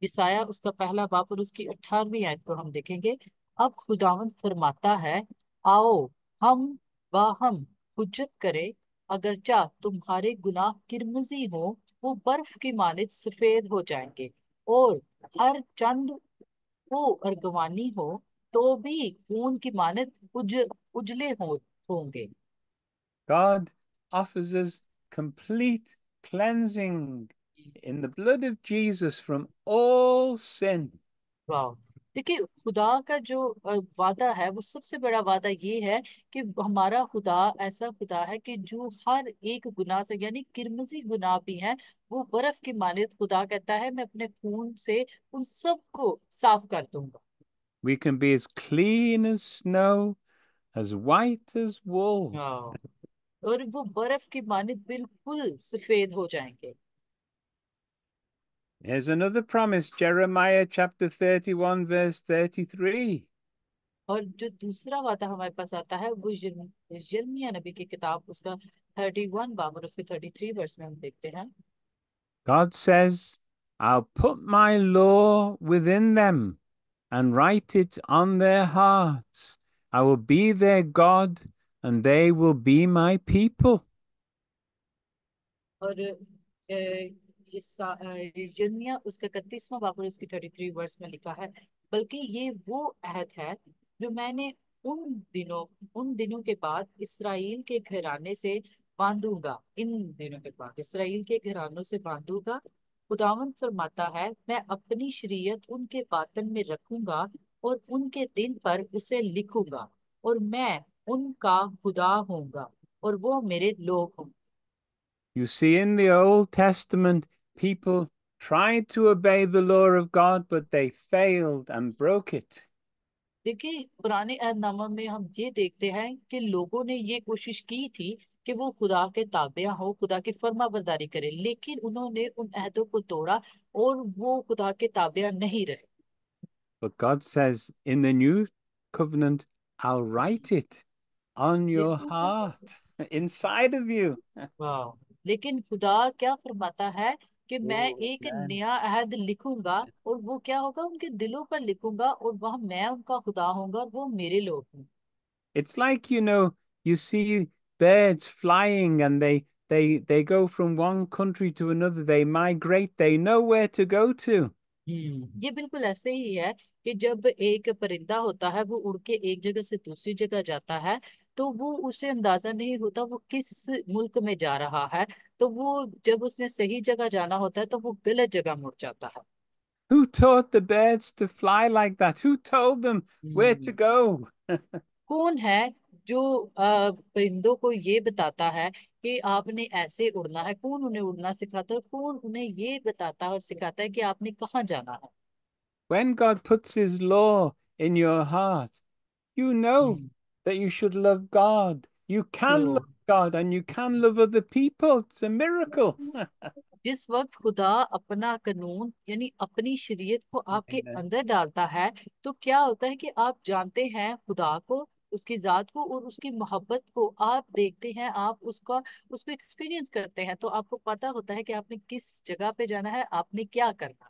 यसाया उसका पहला बाप और उसकी 18वीं आयत को हम देखेंगे। अब खुदावंद फरमाता है, आओ हम हम हुज्जत करें। अगरचा तुम्हारे गुनाह किरमजी हो, वो बर्फ की मानित सफेद हो जाएंगे। और हर चंद हो अर्गवानी हो तो भी खून की मानित उजले होंगे। God offers us complete cleansing in the blood of Jesus from all sin. वाह। देखिए, खुदा का जो वादा है वो सबसे बड़ा वादा ये है कि हमारा खुदा ऐसा खुदा है कि जो हर एक गुनाह से, यानी किरमजी गुनाह भी है, वो बर्फ की मानित खुदा कहता है मैं अपने खून से उन सबको साफ कर दूंगा। We can be as clean as snow, as white as wool. हाँ। और वो बर्फ की मानित बिल्कुल सफेद हो जाएंगे। Here's another promise, Jeremiah chapter 31, verse 33. और जो दूसरा वादा हमारे पास आता है वो यिर्मयाह नबी की किताब उसका 31 बाब और उसके 33 वर्ष में हम देखते हैं। God says, I'll put my law within them and write it on their hearts. I will be their God and they will be my people. और यिर्मयाह उसका 31वां बाब और उसकी 33 वर्ष में लिखा है, बल्कि ये वो अहद है जो मैंने उन दिनों के बाद इसराइल के घराने से बांधूंगा। इन दिनों के बाद इसराइल के घरानों से बांधूंगा। खुदावंद फरमाता है, मैं अपनी शरीयत उनके बातन में रखूंगा और उनके दिन पर उसे लिखूंगा। और मैं उनका खुदा होऊंगा और वो मेरे लोग होंगे। You see, in the Old Testament, people tried to obey the law of God, but they failed and broke it. देखिए, पुराने अहदनामा में हम ये देखते हैं कि लोगों ने ये कोशिश की थी कि वो खुदा के ताबिया हो, खुदा की फर्मा बरदारी करे, लेकिन उन्होंने उन अहदों को तोड़ा और वो खुदा के ताबिया नहीं रहे। But God says, in the new covenant, I'll write it on your लेकिन heart, inside of you. वाह। लेकिन खुदा क्या फरमाता है कि मैं Oh, एक man. नया अहद लिखूंगा और वो क्या होगा, उनके दिलों पर लिखूंगा और वह मैं उनका खुदा होऊंगा और वो मेरे लोग होंगे। It's like, you see birds flying and they go from one country to another, they migrate, they know where to go to. ये बिल्कुल ऐसे ही है कि जब एक परिंदा होता है वो उड़ के एक जगह से दूसरी जगह जाता है, तो वो उसे अंदाजा नहीं होता वो किस मुल्क में जा रहा है। तो वो जब उसने सही जगह जाना होता है तो वो गलत जगह मुड़ जाता है। Who taught the birds to fly like that? Who told them where to go? कौन है जो परिंदों को ये बताता है कि आपने ऐसे उड़ना है? कौन उन्हें उड़ना सिखाता है और कौन उन्हें ये बताता है और सिखाता है कि आपने कहाँ जाना है? When God puts his law in your heart, you know hmm, that you should love God. You can love तो God and you can love other people. It's a miracle. जिस वक्त खुदा अपना कानून यानी अपनी शरीयत को आपके Amen. अंदर डालता है, तो क्या होता है कि आप जानते हैं खुदा को, उसकी जात को और उसकी मोहब्बत को आप देखते हैं, आप उसका उसको एक्सपीरियंस करते हैं, तो आपको पता होता है कि आपने किस जगह पे जाना है, आपने क्या करना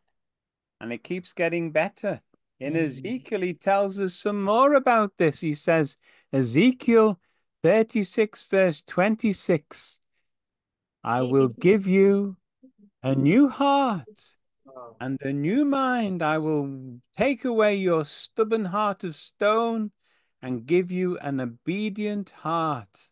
And it keeps getting better. है। In Ezekiel, he tells us some more about this. He says, Ezekiel 36, verse 26, I ये will इसी give you a new heart हाँ। and a new mind. I will take away your stubborn heart of stone and give you an obedient heart.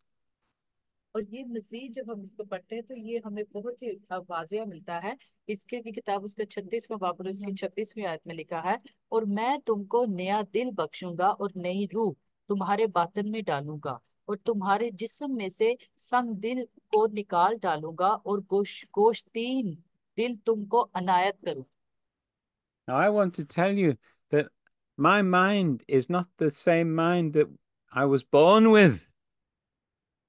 और ये मजीद जब हम इसको पढ़ते हैं तो ये हमें बहुत ही वाजिया मिलता है। इसके की किताब उसका 36वां बाब और उसकी 26वीं आयत में लिखा है, और मैं तुमको नया दिल बख्शूंगा और नई रूह तुम्हारे बातन में डालूंगा, और तुम्हारे जिस्म में से संग दिल को निकाल डालूंगा, और गोश्तीन दिल तुमको अनायत करूँ। Now, I want to tell you that my mind is not the same mind that I was born with.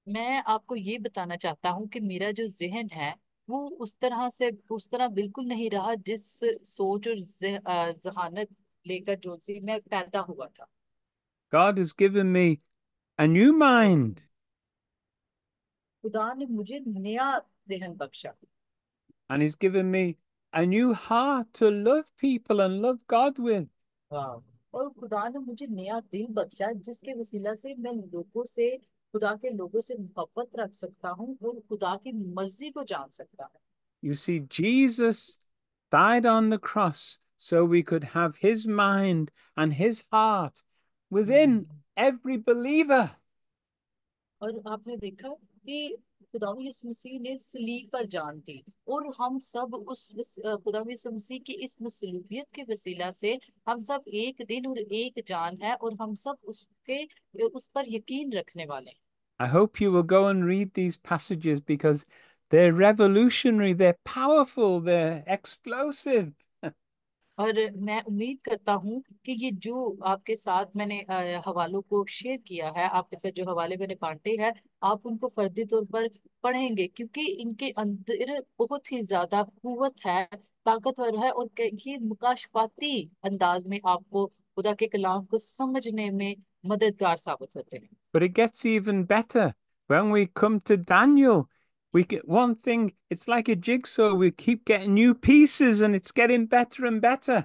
मैं आपको ये बताना चाहता हूँ कि मेरा जो जहन है वो उस तरह बिल्कुल नहीं रहा जिस सोच और जहानत लेकर जो सी मैं पैदा हुआ था। God has given me a new mind. खुदा ने मुझे नया जहन बख्शा। And he's given me a new heart to love people and love God with. वाह। और खुदा ने मुझे नया दिल बख्शा जिसके वसीला से मैं लोगों से, खुदा के लोगों से मोहब्बत रख सकता हूँ और खुदा की मर्जी को जान सकता हूँ। You see, Jesus died on the cross so we could have his mind and his heart within every believer. और आपने देखा कि खुदा यीशु मसीह ने सलीब पर जान दी, और हम सब खुदा यीशु मसीह की इस मसलूबियत के वसीला से हम सब एक दिन और एक जान है, और हम सब उसके उस पर यकीन रखने वाले हैं। I hope you will go and read these passages because they're revolutionary, they're powerful, they're explosive. और मैं उम्मीद करता हूँ कि ये जो आपके साथ मैंने हवालों को शेयर किया है, आपके साथ जो हवाले मैंने बांटे हैं, आप उनको फर्दी तौर पर पढ़ेंगे, क्योंकि इनके अंदर बहुत ही ज्यादा कुव्वत है, ताकतवर है, और ये मुकाशफाती अंदाज में आपको खुदा के कलाम को समझने में मददगार साबित होते हैं। But it गets even better when we come to Daniel. We get one thing, it's like a jigsaw. We keep getting new pieces and it's getting better and better.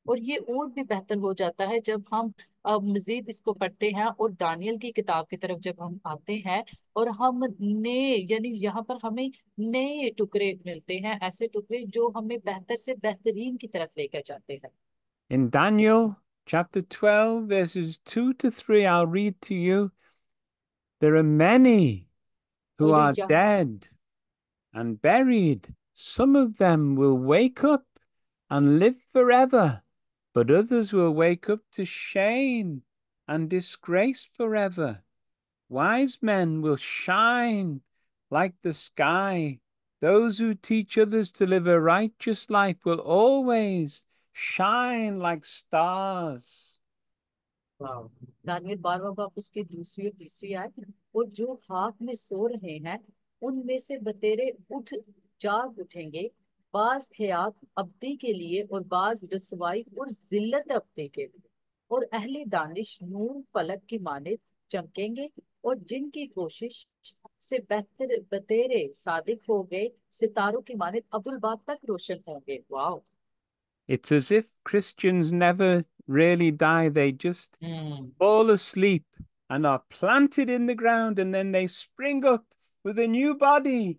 और ये और भी बेहतर हो जाता है जब हम मजीद इसको पढ़ते हैं और दानियल की किताब की तरफ जब हम आते हैं, और हम नए यानी यहाँ पर हमें नए टुकड़े मिलते हैं, ऐसे टुकड़े जो हमें बेहतर से बेहतरीन की तरफ लेकर जाते हैं। In Daniel chapter 12, verses 2 to 3, I'll read to you. There are many who और are यहाँ dead and buried. Some of them will wake up and live forever, but others will wake up to shame and disgrace forever. Wise men will shine like the sky. Those who teach others to live a righteous life will always shine like stars. Daniel 12वां बाब उसकी दूसरी और तीसरी आयत, और जो हाथ में सो रहे हैं उनमें से बतेरे उठ जाग उठेंगे, बाज हयात अब्दी के लिए और बाज रसवाई और जिल्लत अब्दी के लिए, और अहले दानिश नूर फलक की मानित चमकेंगे, और जिनकी कोशिश से बेहतर बतेरे सादिक हो गए सितारों की मानित अब्दुल बाद तक रोशन होंगे। वाह। It's as if Christians never really die. They just hmm. fall asleep and are planted in the ground and then they spring up with a new body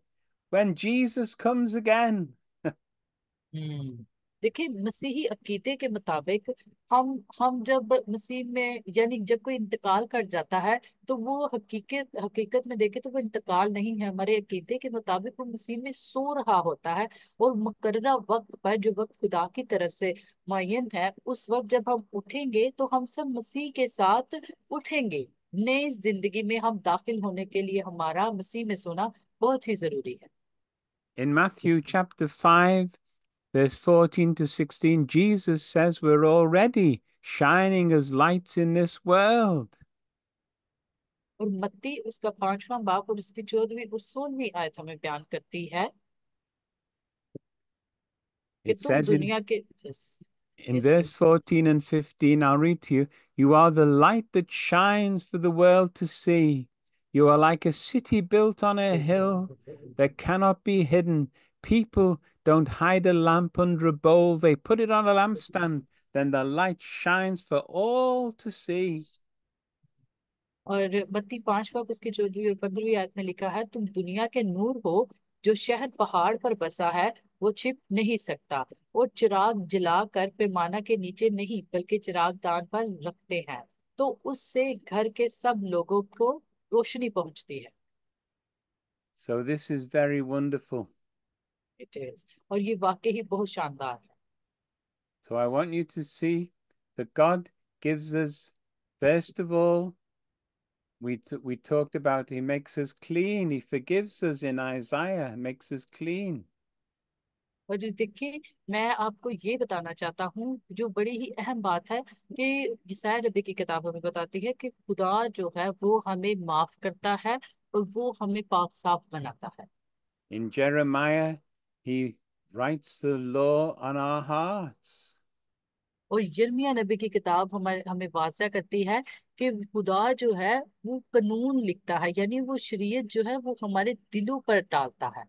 when Jesus comes again. देखिए, मसीही अकीदे के मुताबिक हम जब मसीह में, यानी जब कोई इंतकाल कर जाता है, तो वो हकीकत हकीकत में देखे तो वो इंतकाल नहीं है। हमारे अकीदे के मुताबिक वो मसीह में सो रहा होता है, और मुकर्ररा वक्त पर, जो वक्त खुदा की तरफ से मुअय्यन है, उस वक्त जब हम उठेंगे तो हम सब मसीह के साथ उठेंगे। नई जिंदगी में हम दाखिल होने के लिए हमारा मसीह में सोना बहुत ही जरूरी है। In Matthew chapter 5, verse 14 to 16, Jesus says we're already shining as lights in this world. और मत्ती उसका 5वां बाब और उसकी 14वीं और 16वीं आयत हमें बयान करती है कि It तुम says दुनिया के, yes, in yes verse please. 14 and 15, I'll read to you. You are the light that shines for the world to see. You are like a city built on a hill that cannot be hidden. People don't hide a lamp under a bowl, they put it on a lampstand. Then the light shines for all to see. और मत्ती 5 बाब उसकी 14वीं और 15वीं आयत में लिखा है, तुम दुनिया के नूर हो। जो शहर पहाड़ पर बसा है वो छिप नहीं सकता, और चिराग जलाकर पैमाना के नीचे नहीं बल्कि चिरागदान पर रखते हैं, तो उससे घर के सब लोगों को रोशनी पहुंचती है। So this is very wonderful. It is, और ये वाकई ही बहुत शानदार है। So I want you to see that God gives us, first of all, we talked about he makes us clean. He forgives us in Isaiah, makes us clean. और ये देखिए, मैं आपको ये बताना चाहता हूँ, जो बड़ी ही अहम बात है, कि यशायाह नबी की किताब हमें बताती है कि खुदा जो है वो हमें माफ करता है और वो हमें पाक साफ बनाता है। In Jeremiah, he writes the law on our hearts. और यिर्मयाह नबी की किताब हमें हमें वाचा करती है कि खुदा जो है वो कानून लिखता है, यानी वो शरीयत जो है वो हमारे दिलों पर डालता है।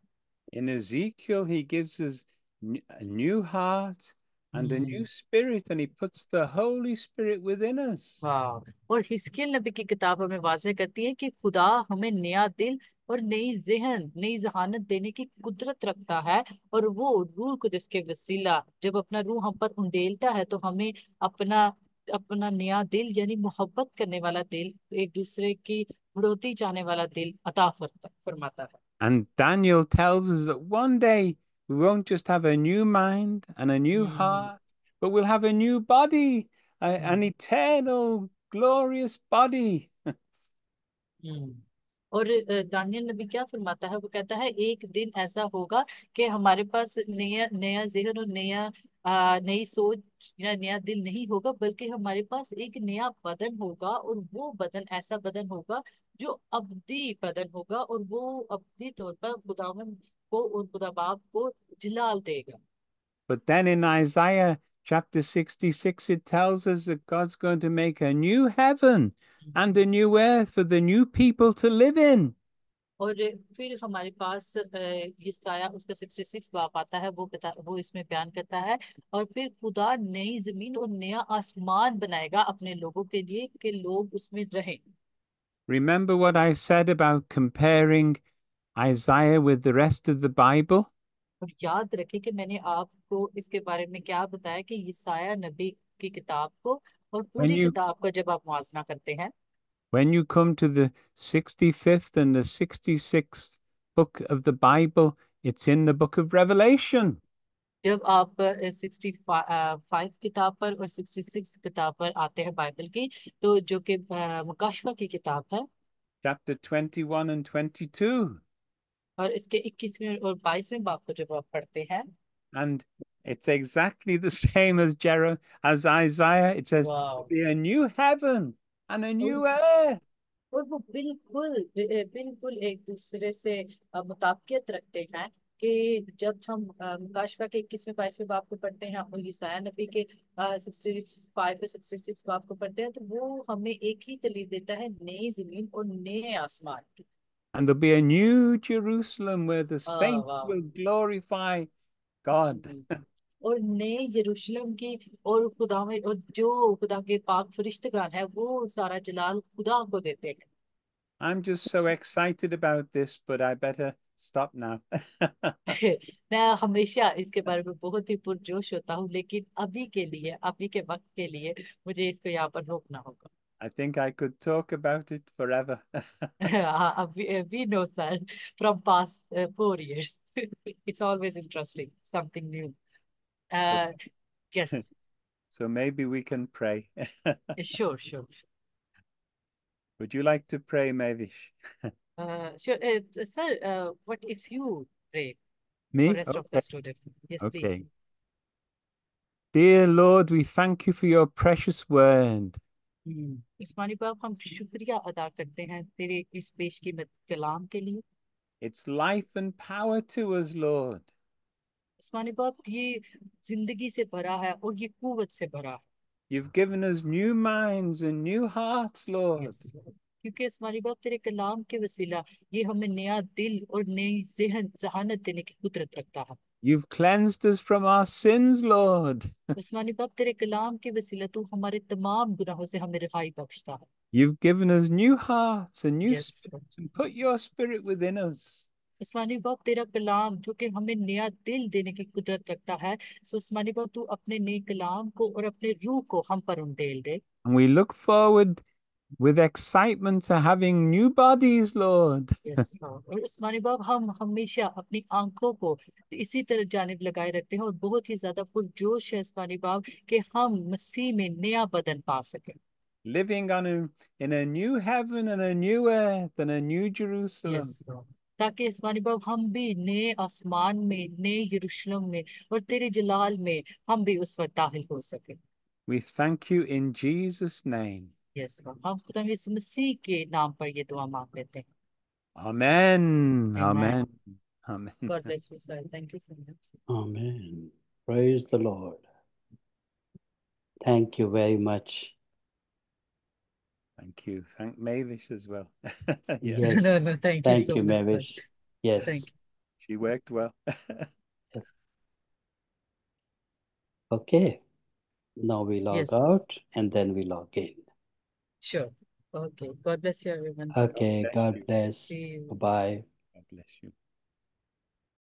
In Ezekiel, he gives us a new heart and a new hmm. spirit, and he puts the Holy Spirit within us. वाह। और हिस्कियल नबी की किताब हमें वाज़ेह करती है कि खुदा हमें नया दिल और नई जहन, नई जहानत देने की कुदरत रखता है, और वो रूह कुदस के वसीला जब अपना रूह हम पर उंडेलता है तो हमें अपना अपना नया दिल, यानी मोहब्बत करने वाला दिल, एक दूसरे की बढ़ोतरी चाहने वाला दिल अता फरमाता है। And Daniel tells us that one day we won't just have a new mind and a new hmm. heart, but we'll have a new body, an hmm. eternal, glorious body. हम्म। और दानियल नबी क्या फरमाता है, वो कहता है एक दिन ऐसा होगा कि हमारे पास नया नया जहन और नई सोच या नया दिल नहीं होगा, बल्कि हमारे पास एक नया बदन होगा, और वो बदन ऐसा बदन होगा जो अब्दी बदन होगा, और वो अब्दी तौर पर खुदावंद को और खुदा बाप को जलाल देगा। But then in Isaiah chapter 66, it tells us that God's going to make a new heaven and a new earth for the new people to live in. और फिर हमारे पास यसाया उसका 66 बाप आता है, वो इसमें बयान करता है, और फिर खुदा नई जमीन और नया आसमान बनाएगा अपने लोगों के लिए कि लोग उसमें रहें। Remember what I said about comparing Isaiah with the rest of the Bible? और याद रखें कि मैंने आपको इसके बारे में क्या बताया, कि यसाया नबी की किताब को और When पूरी you किताब का जब आप मुआजना करते हैं, when you come to the 65th and the 66th book of the Bible, it's in the book of Revelation. जब आप 65 किताब पर और 66 किताब पर आते हैं बाइबल की, तो जो कि मुकाशवा की किताब है, Chapter 21 and 22. और इसके 21वें और 22वें बाब को जब आप पढ़ते हैं, And it's exactly the same as as Isaiah. It says वाह, there'll be a new heaven and a और new earth. और वो बिल्कुल एक दूसरे से मुताबिकत रखते हैं, कि जब हम मुकाशवा के 21वें 22वें बाब को पढ़ते हैं और यसाया नबी के 65 और 66 बाब को पढ़ते हैं, तो वो हमें एक ही दलील देता है नई जमीन और नए आसमान की। And there'll be a new Jerusalem where the saints वाह। will glorify God. हम्म। और नए यरूशलेम की, और खुदा में, और जो खुदा के पाक फरिश्तगान है वो सारा जलाल खुदा को देते हैं। I'm just so excited about this, but I better stop now. मैं हमेशा इसके बारे में बहुत ही पुरजोश होता हूँ, लेकिन अभी के लिए, अभी के वक्त के लिए मुझे इसको यहाँ पर रोकना होगा। I think I could talk about it forever. We know, sir, from past 4 years. It's always interesting, something new. So, Yes, so maybe we can pray. sure, sure. Would you like to pray, Mavish? Sure, sir, what if you pray for Me? rest of the Okay. students? Yes, please. Okay. Dear Lord, we thank you for your precious word. इस्मानी बाप, हम शुक्रिया अदा करते हैं तेरे इस बेशकीमत कलाम के लिए। It's life and power to us, Lord. इस्मानी बाप, ये जिंदगी से भरा है और ये कुव्वत से भरा है। You've given us new minds and new hearts, Lord. Yes, क्योंकि इस्मानी बाप तेरे कलाम के वसीला ये हमें नया दिल और नई ज़हन जहानत देने की कुदरत रखता है। You've cleansed us from our sins, Lord. उस्मानी बाप, तेरे कलाम के वसीला तू हमारे तमाम गुनाहों से हमें रिहाई बख्शता है। You've given us new hearts and new Yes, spirits and put your spirit within us. उस्मानी बाप, तेरा कलाम जो कि हमें नया दिल देने की कुदरत रखता है, सो उस्मानी बाप तू अपने नए कलाम को और अपने रूह को हम पर उंडेल दे। And we look forward with excitement to having new bodies, Lord. Yes, और उस्मानी बाप, हम हमेशा अपनी आंखों को इसी तरह जानिब लगाए रखते हैं और बहुत ही ज्यादा पुरजोश है उस्मानी बाप कि हम मसीह में नया बदन पा सकें। Living in a new heaven and a new earth and a new Jerusalem. Yes, ताकि उस्मानी बाप हम भी नए आसमान में, नए यरूशलेम में और तेरे जलाल में हम भी उस पर दाखिल हो सके। We thank you in Jesus' name. Yes, हम खुदा यीशु मसीह के नाम पर ये दुआ मांग लेते हैं। Amen. Amen. Amen. Amen. God bless you, sir. Thank you so much. Amen. Praise the Lord. Thank you very much. Thank you. Thank Mavish as well. Yeah, Yes. No, thank you Thank so you, much, sir. Mavish. Yes. Thank you. she worked well. Okay. Now we log Yes, out and then we log in. sure. Okay. God bless you, everyone. Okay. bless God you. bless. See you. Bye-bye. God bless you.